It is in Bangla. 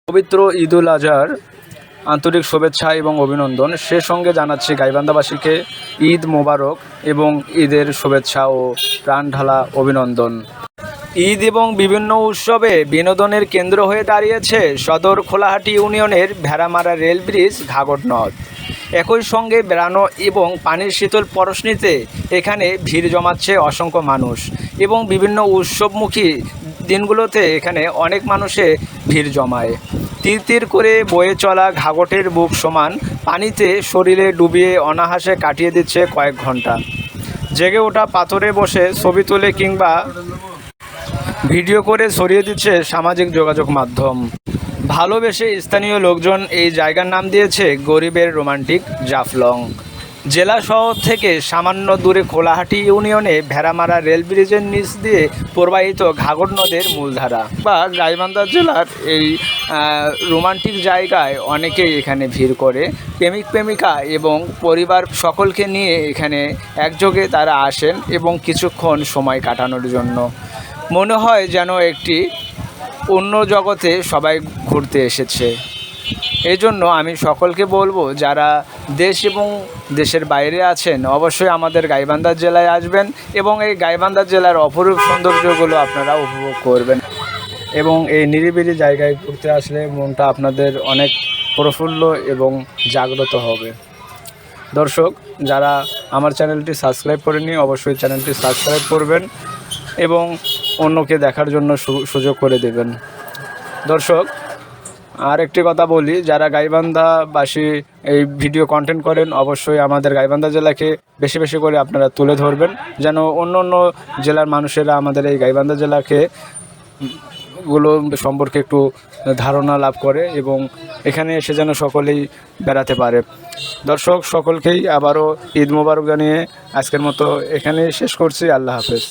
পবিত্র ঈদুল আজহার আন্তরিক শুভেচ্ছা এবং অভিনন্দন। সে সঙ্গে জানাচ্ছি গাইবান্ধাবাসীকে ঈদ মোবারক এবং ঈদের শুভেচ্ছা ও প্রাণঢালা অভিনন্দন। ঈদ এবং বিভিন্ন উৎসবে বিনোদনের কেন্দ্র হয়ে দাঁড়িয়েছে সদর খোলাহাটি ইউনিয়নের ভেড়ামারা রেল ব্রিজ ঘাঘট নদ। একই সঙ্গে বেড়ানো এবং পানির শীতল পরশ নিতে এখানে ভিড় জমাচ্ছে অসংখ্য মানুষ এবং বিভিন্ন উৎসবমুখী দিনগুলোতে এখানে অনেক মানুষে ভিড় জমায়। তীর তীর করে বয়ে চলা ঘাঘটের বুক সমান পানিতে শরীরে ডুবিয়ে অনায়াসে কাটিয়ে দিচ্ছে কয়েক ঘন্টা। জেগে ওঠা পাথরে বসে ছবি তুলে কিংবা ভিডিও করে ছড়িয়ে দিচ্ছে সামাজিক যোগাযোগ মাধ্যম। ভালোবেসে স্থানীয় লোকজন এই জায়গার নাম দিয়েছে গরিবের রোমান্টিক জাফলং। জেলা শহর থেকে সামান্য দূরে কোলাহাটি ইউনিয়নে ভেড়ামারা রেল ব্রিজের নিচ দিয়ে প্রবাহিত ঘাঘট নদের মূলধারা বা গাইবান্ধা জেলার এই রোমান্টিক জায়গায় অনেকেই এখানে ভিড় করে। প্রেমিক প্রেমিকা এবং পরিবার সকলকে নিয়ে এখানে একযোগে তারা আসেন এবং কিছুক্ষণ সময় কাটানোর জন্য। মনে হয় যেন একটি অন্য জগতে সবাই ঘুরতে এসেছে। এই জন্য আমি সকলকে বলবো, যারা দেশ এবং দেশের বাইরে আছেন অবশ্যই আমাদের গাইবান্ধা জেলায় আসবেন এবং এই গাইবান্ধা জেলার অপরূপ সৌন্দর্যগুলো আপনারা উপভোগ করবেন এবং এই নিরিবিলি জায়গায় ঘুরতে আসলে মনটা আপনাদের অনেক প্রফুল্ল এবং জাগ্রত হবে। দর্শক, যারা আমার চ্যানেলটি সাবস্ক্রাইব করেনি অবশ্যই চ্যানেলটি সাবস্ক্রাইব করবেন এবং অন্যকে দেখার জন্য সুযোগ করে দেবেন। দর্শক, আর একটি কথা বলি, যারা গাইবান্ধাবাসী এই ভিডিও কন্টেন্ট করেন অবশ্যই আমাদের গাইবান্ধা জেলাকে বেশি বেশি করে আপনারা তুলে ধরবেন, যেন অন্য অন্য জেলার মানুষেরা আমাদের এই গাইবান্ধা জেলাকে গুলো সম্পর্কে একটু ধারণা লাভ করে এবং এখানে এসে যেন সকলেই বেড়াতে পারে। দর্শক, সকলকেই আবারও ঈদ মোবারক জানিয়ে আজকের মতো এখানে শেষ করছি। আল্লাহ হাফেজ।